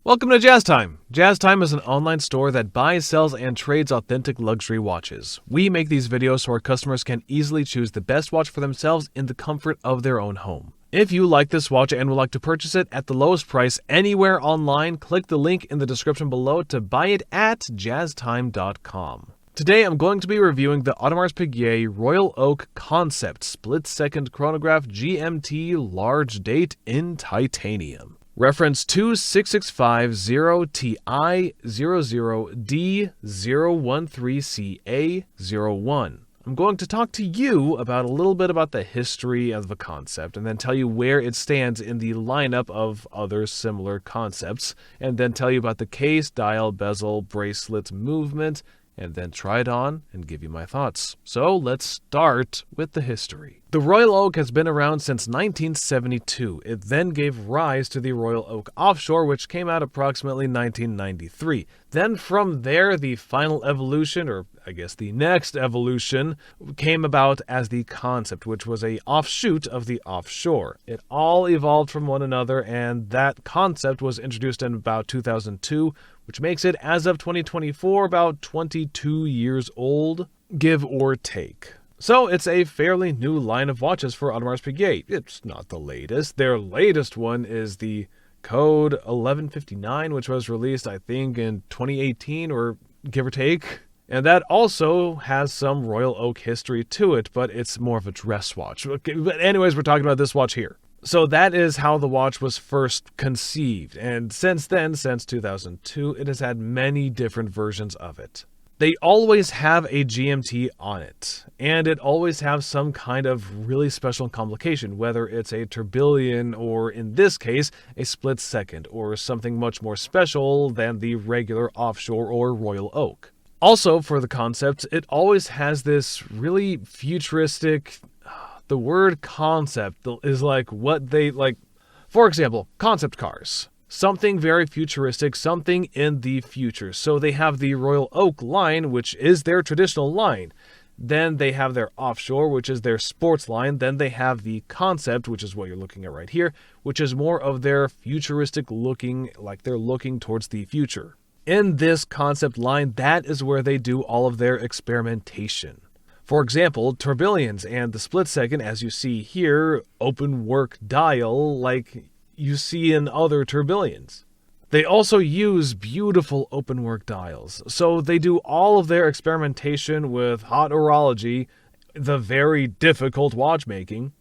Welcome to Jazz Time. Jazz Time is an online store that buys, sells, and trades authentic luxury watches. We make these videos so our customers can easily choose the best watch for themselves in the comfort of their own home. If you like this watch and would like to purchase it at the lowest price anywhere online, click the link in the description below to buy it at jazztime.com. Today I'm going to be reviewing the Audemars Piguet Royal Oak Concept Split-Second Chronograph GMT Large Date in Titanium. Reference 26650TI.OO.D013CA.01. I'm going to talk to you about a little bit about the history of the concept, and then tell you where it stands in the lineup of other similar concepts, and then tell you about the case, dial, bezel, bracelet movement, and then try it on and give you my thoughts. So let's start with the history. The Royal Oak has been around since 1972. It then gave rise to the Royal Oak Offshore, which came out approximately 1993. Then from there, the final evolution, or I guess the next evolution, came about as the Concept, which was an offshoot of the Offshore. It all evolved from one another, and that concept was introduced in about 2002, which makes it, as of 2024, about 22 years old, give or take. So it's a fairly new line of watches for Audemars Piguet. It's not the latest. Their latest one is the Code 1159, which was released, I think, in 2018, or give or take. And that also has some Royal Oak history to it, but it's more of a dress watch. Okay, but anyways, we're talking about this watch here. So that is how the watch was first conceived, and since then, since 2002, it has had many different versions of it. They always have a GMT on it, and it always has some kind of really special complication, whether it's a tourbillon or, in this case, a split second, or something much more special than the regular Offshore or Royal Oak. Also, for the Concept, it always has this really futuristic... The word concept is like what they like. For example, concept cars. Something very futuristic, something in the future. So they have the Royal Oak line, which is their traditional line. Then they have their Offshore, which is their sports line. Then they have the Concept, which is what you're looking at right here, which is more of their futuristic looking, like they're looking towards the future. In this Concept line, that is where they do all of their experimentation. For example, tourbillons and the split second, as you see here, Openworked Dial, like you see in other tourbillons. They also use beautiful Openworked dials, so they do all of their experimentation with hot horology, the very difficult watchmaking,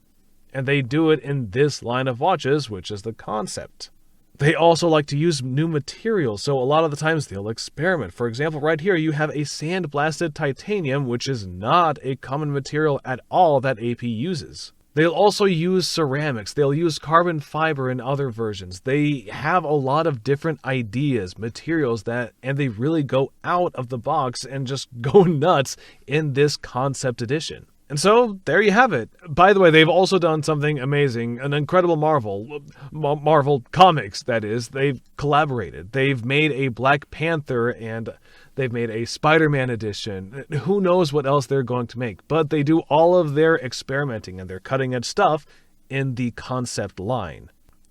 and they do it in this line of watches, which is the Concept. They also like to use new materials, so a lot of the times they'll experiment. For example, right here you have a sandblasted titanium, which is not a common material at all that AP uses. They'll also use ceramics, they'll use carbon fiber in other versions. They have a lot of different ideas, materials and they really go out of the box and just go nuts in this Concept edition. And so, there you have it. By the way, they've also done something amazing, an incredible Marvel Comics, that is. They've collaborated. They've made a Black Panther and they've made a Spider-Man edition. Who knows what else they're going to make. But they do all of their experimenting and their cutting-edge stuff in the Concept line.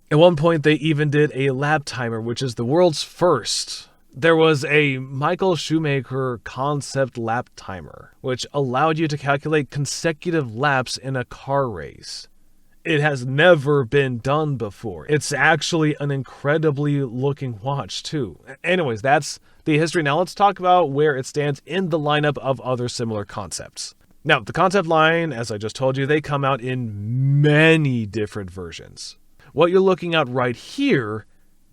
At one point, they even did a lap timer, which is the world's first. There was a Michael Schumacher Concept lap timer, which allowed you to calculate consecutive laps in a car race. It has never been done before. It's actually an incredibly looking watch, too. Anyways, that's the history. Now let's talk about where it stands in the lineup of other similar concepts. Now, the Concept line, as I just told you, they come out in many different versions. What you're looking at right here,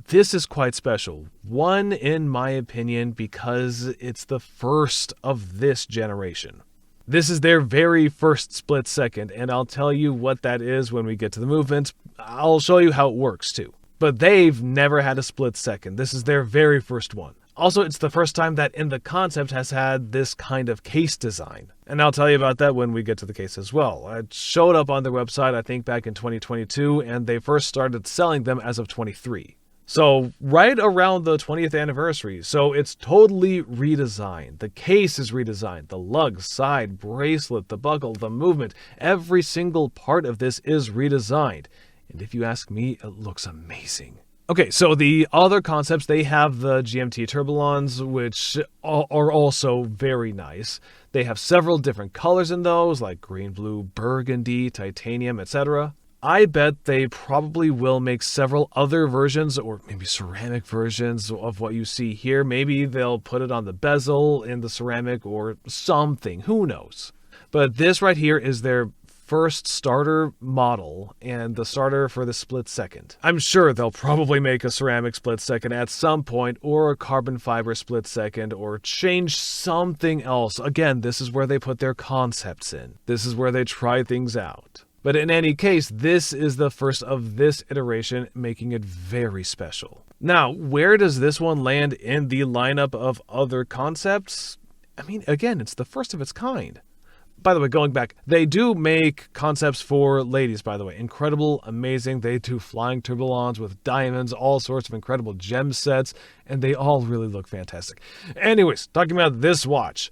this is quite special. One, in my opinion, because it's the first of this generation. This is their very first split second, and I'll tell you what that is when we get to the movement. I'll show you how it works too. But they've never had a split second. This is their very first one. Also, it's the first time that in the Concept has had this kind of case design. And I'll tell you about that when we get to the case as well. It showed up on their website, I think, back in 2022, and they first started selling them as of 23. So right around the 20th anniversary, so it's totally redesigned. The case is redesigned, the lug, side, bracelet, the buckle, the movement, every single part of this is redesigned. And if you ask me, it looks amazing. Okay, so the other concepts, they have the GMT Tourbillons, which are also very nice. They have several different colors in those, like green, blue, burgundy, titanium, etc. I bet they probably will make several other versions, or maybe ceramic versions of what you see here. Maybe they'll put it on the bezel in the ceramic or something. Who knows? But this right here is their first starter model and the starter for the split second. I'm sure they'll probably make a ceramic split second at some point, or a carbon fiber split second, or change something else. Again, this is where they put their concepts in. This is where they try things out. But in any case, this is the first of this iteration, making it very special. Now, where does this one land in the lineup of other concepts? I mean, again, it's the first of its kind. By the way, going back, they do make concepts for ladies, by the way. Incredible, amazing. They do flying tourbillons with diamonds, all sorts of incredible gem sets, and they all really look fantastic. Anyways, talking about this watch.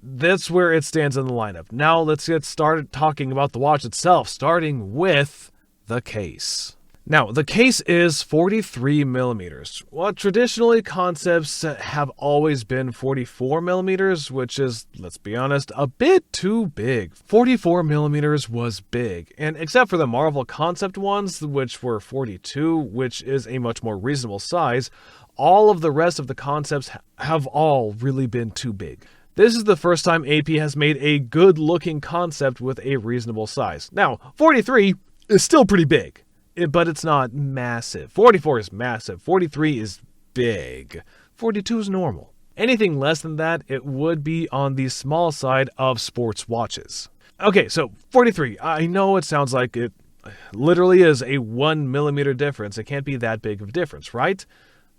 That's where it stands in the lineup. Now let's get started talking about the watch itself, starting with the case. Now, the case is 43 millimeters. Well, traditionally, concepts have always been 44 millimeters, which is, let's be honest, a bit too big. 44 millimeters was big, and except for the Marvel concept ones, which were 42, which is a much more reasonable size, all of the rest of the concepts have all really been too big. This is the first time AP has made a good-looking concept with a reasonable size. Now, 43 is still pretty big, but it's not massive. 44 is massive. 43 is big. 42 is normal. Anything less than that, it would be on the small side of sports watches. Okay, so 43. I know it sounds like it literally is a 1 millimeter difference. It can't be that big of a difference, right?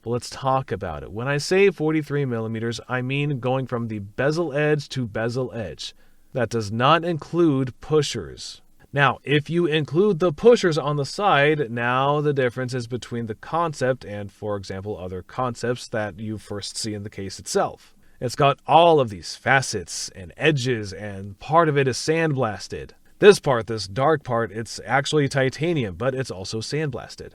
Well, let's talk about it. When I say 43 millimeters, I mean going from the bezel edge to bezel edge. That does not include pushers. Now, if you include the pushers on the side, now the difference is between the concept and, for example, other concepts that you first see in the case itself. It's got all of these facets and edges, and part of it is sandblasted. This part, this dark part, it's actually titanium, but it's also sandblasted.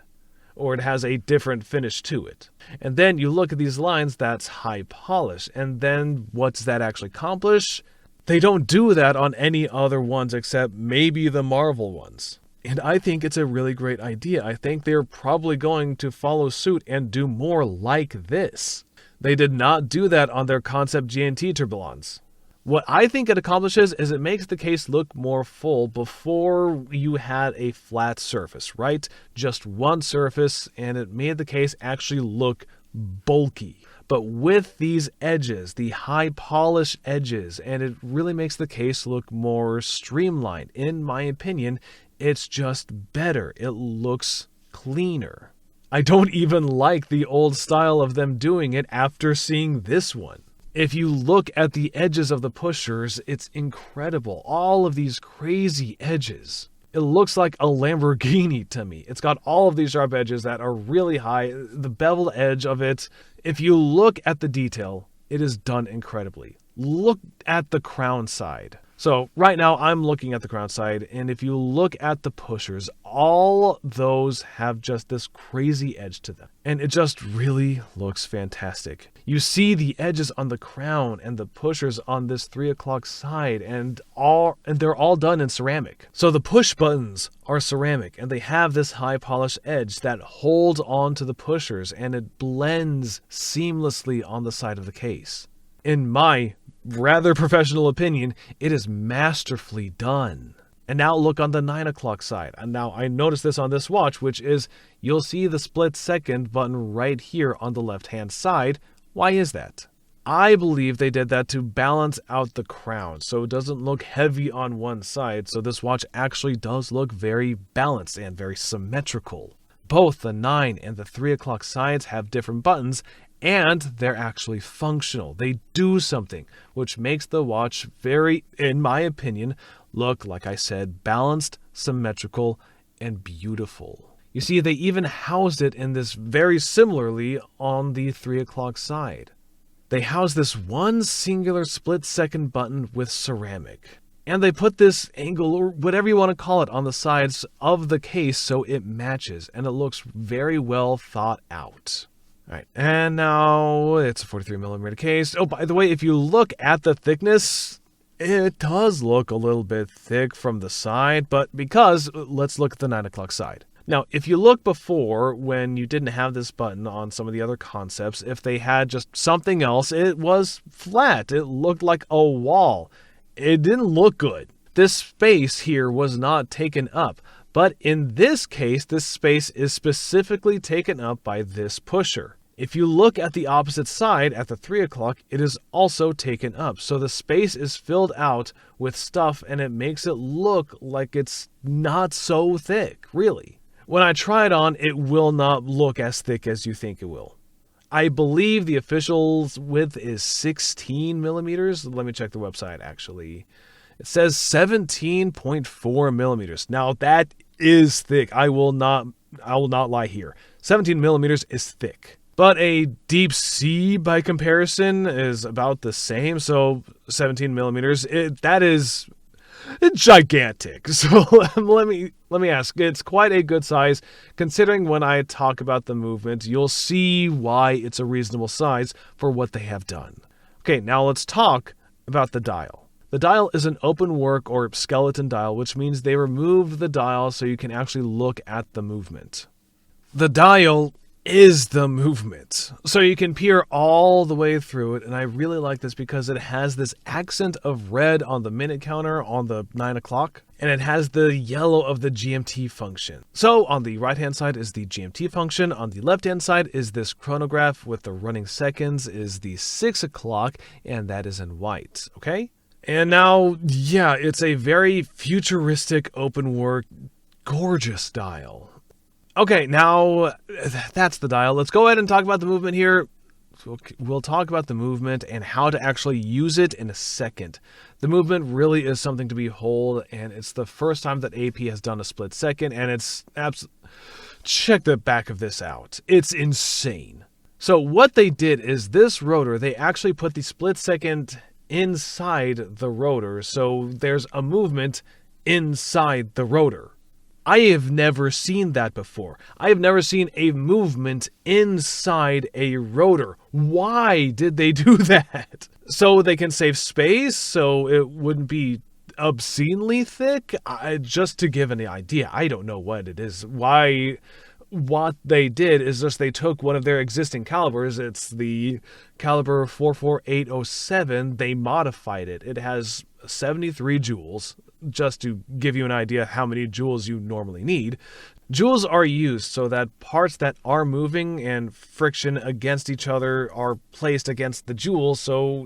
Or it has a different finish to it. And then you look at these lines, that's high polish. And then what does that actually accomplish? They don't do that on any other ones except maybe the Marvel ones. And I think it's a really great idea. I think they're probably going to follow suit and do more like this. They did not do that on their concept GNT tourbillons. What I think it accomplishes is it makes the case look more full. Before you had a flat surface, right? Just one surface, and it made the case actually look bulky. But with these edges, the high polish edges, and it really makes the case look more streamlined. In my opinion, it's just better. It looks cleaner. I don't even like the old style of them doing it after seeing this one. If you look at the edges of the pushers, it's incredible. All of these crazy edges. It looks like a Lamborghini to me. It's got all of these sharp edges that are really high. The beveled edge of it, if you look at the detail, it is done incredibly. Look at the crown side. So right now I'm looking at the crown side, and if you look at the pushers, all those have just this crazy edge to them. And it just really looks fantastic. You see the edges on the crown and the pushers on this 3 o'clock side, and they're all done in ceramic. So the push buttons are ceramic, and they have this high polish edge that holds on to the pushers, and it blends seamlessly on the side of the case. In my rather professional opinion, it is masterfully done. And now look on the 9 o'clock side. And now I noticed this on this watch, which is you'll see the split second button right here on the left-hand side. Why is that? I believe they did that to balance out the crown, so it doesn't look heavy on one side, so this watch actually does look very balanced and very symmetrical. Both the 9 and the 3 o'clock sides have different buttons, and they're actually functional. They do something, which makes the watch very, in my opinion, look, like I said, balanced, symmetrical, and beautiful. You see, they even housed it in this very similarly on the 3 o'clock side. They housed this one singular split-second button with ceramic. And they put this angle, or whatever you want to call it, on the sides of the case so it matches, and it looks very well thought out. All right, and now it's a 43mm case. Oh, by the way, if you look at the thickness, it does look a little bit thick from the side, but let's look at the 9 o'clock side. Now, if you look before, when you didn't have this button on some of the other concepts, if they had just something else, it was flat. It looked like a wall. It didn't look good. This space here was not taken up, but in this case, this space is specifically taken up by this pusher. If you look at the opposite side at the 3 o'clock, it is also taken up. So the space is filled out with stuff, and it makes it look like it's not so thick, really. When I try it on, it will not look as thick as you think it will. I believe the official width is 16 millimeters. Let me check the website, actually. It says 17.4 millimeters. Now, that is thick. I will not lie here. 17 millimeters is thick. But a deep sea, by comparison, is about the same. So 17 millimeters, that is gigantic. So let me ask. It's quite a good size, considering when I talk about the movement, you'll see why it's a reasonable size for what they have done. Okay, now let's talk about the dial. The dial is an open work or skeleton dial, which means they removed the dial so you can actually look at the movement. The dial is the movement. So you can peer all the way through it, and I really like this because it has this accent of red on the minute counter on the 9 o'clock, and it has the yellow of the GMT function. So on the right-hand side is the GMT function, on the left-hand side is this chronograph with the running seconds is the 6 o'clock, and that is in white, okay? And now, yeah, it's a very futuristic open work, gorgeous dial. Okay, now that's the dial. Let's go ahead and talk about the movement here. We'll talk about the movement and how to actually use it in a second. The movement really is something to behold, and it's the first time that AP has done a split second, and it's check the back of this out. It's insane. So what they did is this rotor, they actually put the split second inside the rotor, so there's a movement inside the rotor. I have never seen that before. I have never seen a movement inside a rotor. Why did they do that? So they can save space, so it wouldn't be obscenely thick? Just to give an idea, I don't know what it is. What they did is just they took one of their existing calibers. It's the caliber 44807. They modified it. It has 73 joules. Just to give you an idea how many joules you normally need. Joules are used so that parts that are moving and friction against each other are placed against the joules so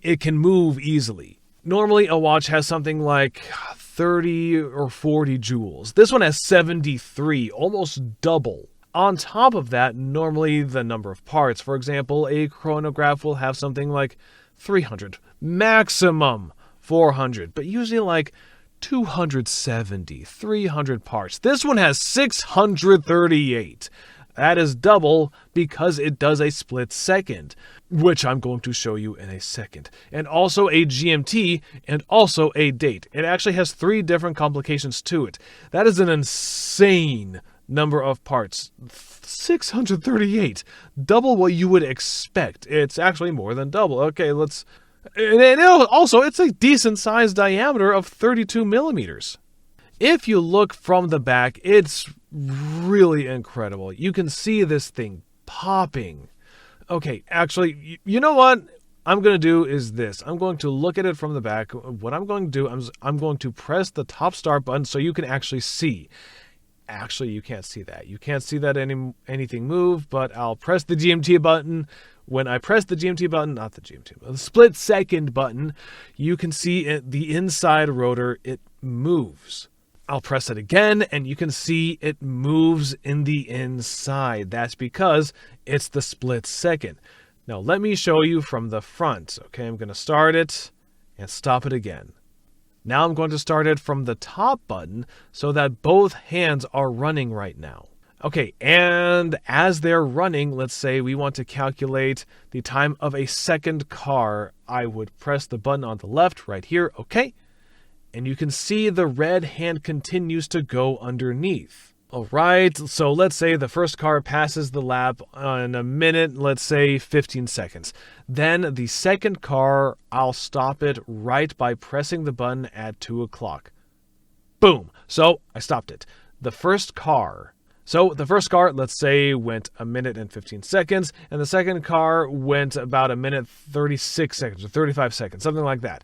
it can move easily. Normally a watch has something like 30 or 40 joules. This one has 73, almost double. On top of that, normally the number of parts, for example, a chronograph will have something like 300, maximum 400, but usually like 270, 300 parts. This one has 638. That is double because it does a split second, which I'm going to show you in a second. And also a GMT and also a date. It actually has 3 different complications to it. That is an insane number of parts. 638. Double what you would expect. It's actually more than double. Okay, let's... And also, it's a decent-sized diameter of 32 millimeters. If you look from the back, it's really incredible. You can see this thing popping. Okay, actually, you know what I'm going to do is this. I'm going to look at it from the back. What I'm going to do, I'm going to press the top start button so you can actually see. Actually, you can't see that. You can't see that anything move, but I'll press the GMT button. When I press the GMT button, not the GMT, but the split second button, you can see the inside rotor, it moves. I'll press it again, and you can see it moves in the inside. That's because it's the split second. Now, let me show you from the front. Okay, I'm going to start it and stop it again. Now I'm going to start it from the top button so that both hands are running right now. Okay, and as they're running, let's say we want to calculate the time of a second car. I would press the button on the left right here, okay? and you can see the red hand continues to go underneath. Alright, so let's say the first car passes the lap in a minute, let's say 15 seconds. Then the second car, I'll stop it right by pressing the button at 2 o'clock. Boom! So I stopped it. The first car, let's say, went a minute and 15 seconds, and the second car went about a minute 36 seconds or 35 seconds, something like that.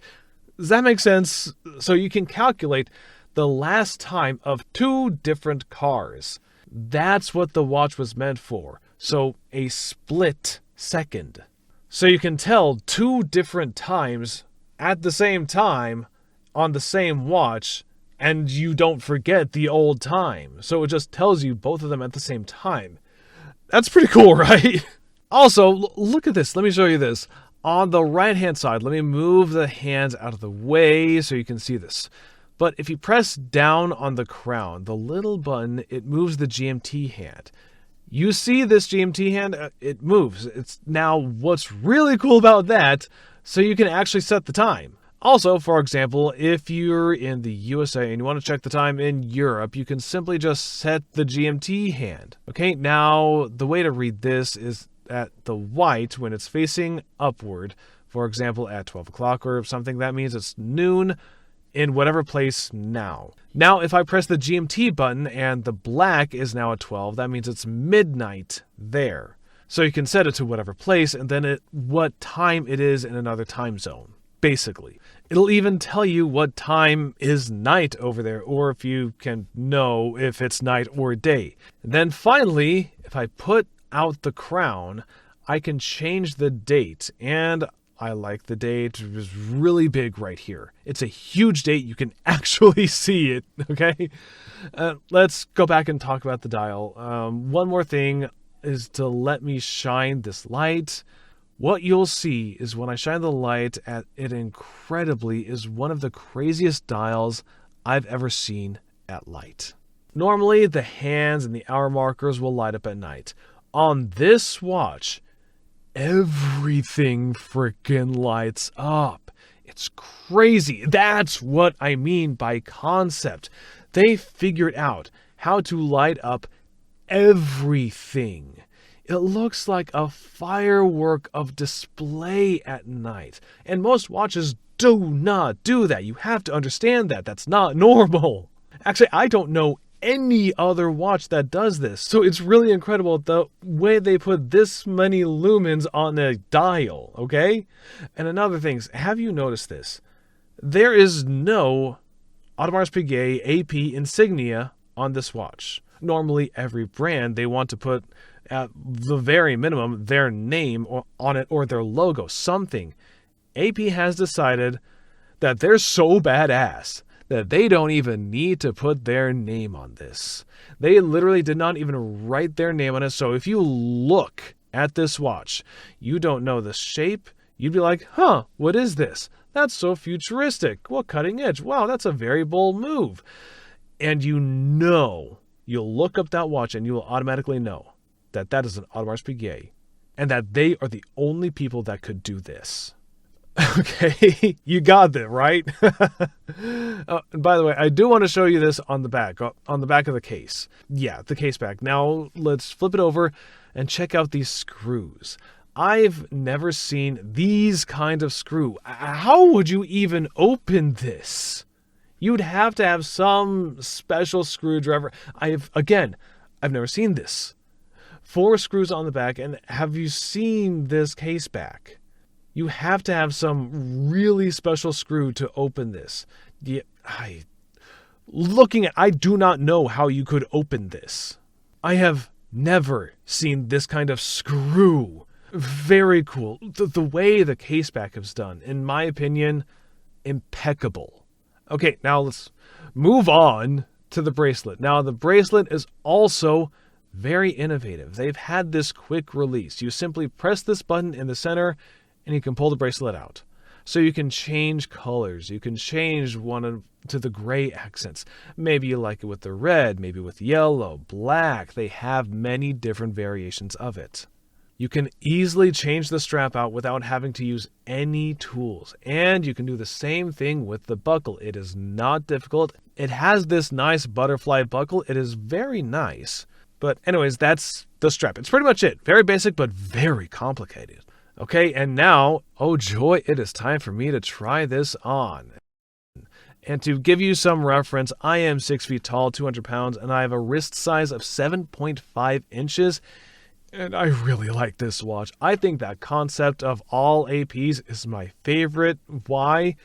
Does that make sense? So you can calculate the last time of two different cars. That's what the watch was meant for. So a split second. So you can tell two different times at the same time on the same watch, and you don't forget the old time. So it just tells you both of them at the same time. That's pretty cool, right? Also, look at this. Let me show you this. On the right-hand side, let me move the hands out of the way so you can see this. But if you press down on the crown, the little button, it moves the GMT hand. You see this GMT hand? It moves. It's now what's really cool about that, so you can actually set the time. Also, for example, if you're in the USA and you want to check the time in Europe, you can simply just set the GMT hand. Okay, now the way to read this is at the white when it's facing upward. For example, at 12 o'clock or something, that means it's noon in whatever place now. Now, if I press the GMT button and the black is now at 12, that means it's midnight there. So you can set it to whatever place and then what time it is in another time zone, basically. It'll even tell you what time is night over there, or if you can know if it's night or day. And then finally, if I put out the crown, I can change the date, and I like the date. It was really big right here. It's a huge date. You can actually see it, okay? Let's go back and talk about the dial. One more thing is to let me shine this light. What you'll see is when I shine the light at it incredibly is one of the craziest dials I've ever seen at light. Normally, the hands and the hour markers will light up at night. On this watch, everything freaking lights up. It's crazy. That's what I mean by concept. They figured out how to light up everything. It looks like a firework of display at night. And most watches do not do that. You have to understand that. That's not normal. Actually, I don't know any other watch that does this. So it's really incredible the way they put this many lumens on a dial, okay? And another thing, have you noticed this? There is no Audemars Piguet AP insignia on this watch. Normally, every brand, they want to put at the very minimum their name on it or their logo, something. AP has decided that they're so badass that they don't even need to put their name on this. They literally did not even write their name on it. So if you look at this watch, you don't know the shape, you'd be like, huh, what is this? That's so futuristic. What cutting edge. Wow, that's a very bold move. And you'll look up that watch and you will automatically know that that is an Audemars Piguet and that they are the only people that could do this. Okay, you got that, right? And by the way, I do want to show you this on the back of the case. Yeah, the case back. Now, let's flip it over and check out these screws. I've never seen these kind of screw. How would you even open this? You'd have to have some special screwdriver. I've never seen this. 4 screws on the back, and have you seen this case back? You have to have some really special screw to open this. I do not know how you could open this. I have never seen this kind of screw. Very cool. The way the case back is done, in my opinion, impeccable. Okay, now let's move on to the bracelet. Now, the bracelet is also very innovative. They've had this quick release. You simply press this button in the center and you can pull the bracelet out. So you can change colors. You can change one to the gray accents. Maybe you like it with the red, maybe with yellow, black. They have many different variations of it. You can easily change the strap out without having to use any tools. And you can do the same thing with the buckle. It is not difficult. It has this nice butterfly buckle. It is very nice. But anyways, that's the strap. It's pretty much it. Very basic, but very complicated. Okay, and now, oh joy, it is time for me to try this on. And to give you some reference, I am 6 feet tall, 200 pounds, and I have a wrist size of 7.5 inches. And I really like this watch. I think that concept of all APs is my favorite. Why?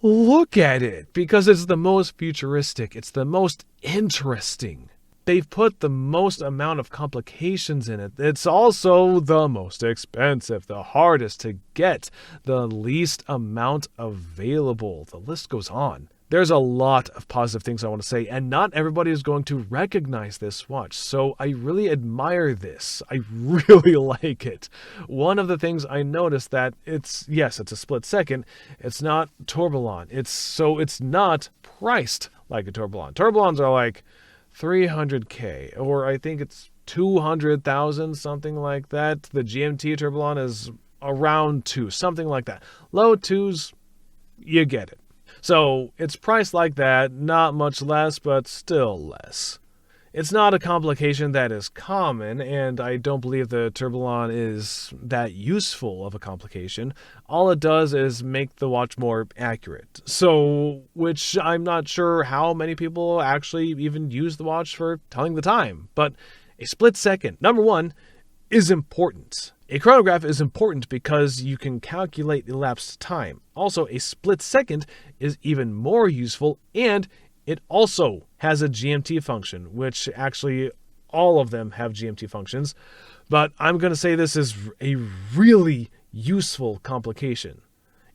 Look at it. Because it's the most futuristic. It's the most interesting. They've put the most amount of complications in it. It's also the most expensive, the hardest to get, the least amount available. The list goes on. There's a lot of positive things I want to say, and not everybody is going to recognize this watch. So I really admire this. I really like it. One of the things I noticed that it's a split second. It's not tourbillon. It's not priced like a tourbillon. Tourbillons are like $300K, or I think it's 200,000, something like that. The GMT tourbillon is around 2, something like that. Low 2s, you get it. So it's priced like that, not much less, but still less. It's not a complication that is common, and I don't believe the tourbillon is that useful of a complication. All it does is make the watch more accurate. So, which I'm not sure how many people actually even use the watch for telling the time. But a split second, number one, is important. A chronograph is important because you can calculate elapsed time. Also, a split second is even more useful, and it also has a GMT function, which actually all of them have GMT functions. But I'm going to say this is a really useful complication.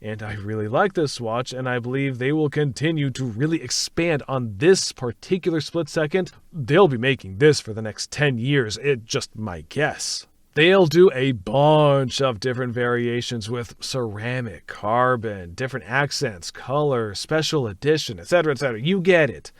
And I really like this watch, and I believe they will continue to really expand on this particular split second. They'll be making this for the next 10 years, it's just my guess. They'll do a bunch of different variations with ceramic, carbon, different accents, color, special edition, etc., etc. You get it.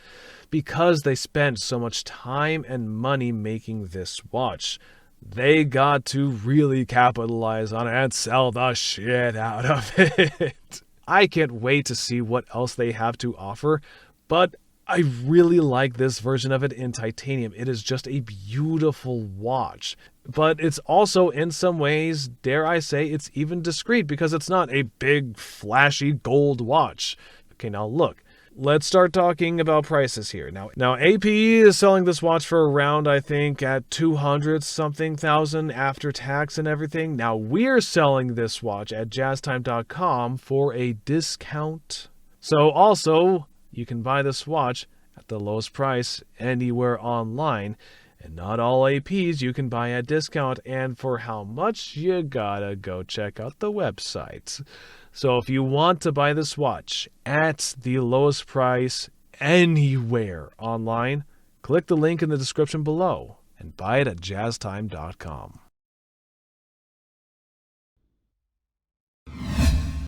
Because they spent so much time and money making this watch, they got to really capitalize on it and sell the shit out of it. I can't wait to see what else they have to offer, but I really like this version of it in titanium. It is just a beautiful watch. But it's also, in some ways, dare I say, it's even discreet because it's not a big, flashy gold watch. Okay, now look. Let's start talking about prices here. Now AP is selling this watch for around, I think, at 200-something thousand after tax and everything. Now we're selling this watch at jazztime.com for a discount. So also, you can buy this watch at the lowest price anywhere online. And not all APs you can buy at discount. And for how much, you gotta go check out the website. So if you want to buy this watch at the lowest price anywhere online, click the link in the description below and buy it at jazztime.com.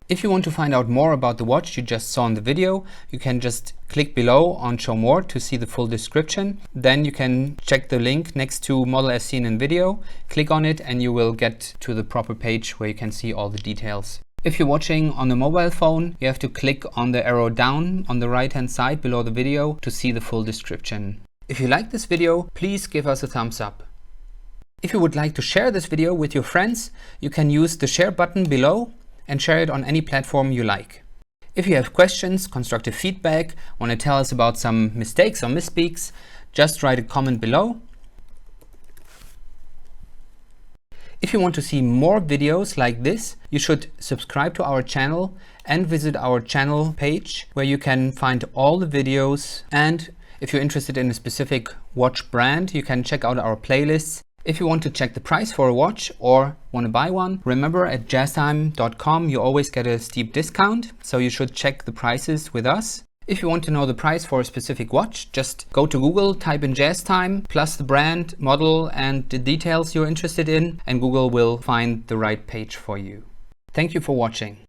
If you want to find out more about the watch you just saw in the video, you can just click below on Show More to see the full description. Then you can check the link next to model as seen in video, click on it, and you will get to the proper page where you can see all the details. If you're watching on a mobile phone, you have to click on the arrow down on the right hand side below the video to see the full description. If you like this video, please give us a thumbs up. If you would like to share this video with your friends, you can use the share button below and share it on any platform you like. If you have questions, constructive feedback, want to tell us about some mistakes or misspeaks, just write a comment below. If you want to see more videos like this, you should subscribe to our channel and visit our channel page where you can find all the videos. And if you're interested in a specific watch brand, you can check out our playlists. If you want to check the price for a watch or want to buy one, remember at jazztime.com you always get a steep discount, so you should check the prices with us. If you want to know the price for a specific watch, just go to Google, type in JazzTime, plus the brand, model and the details you're interested in, and Google will find the right page for you. Thank you for watching.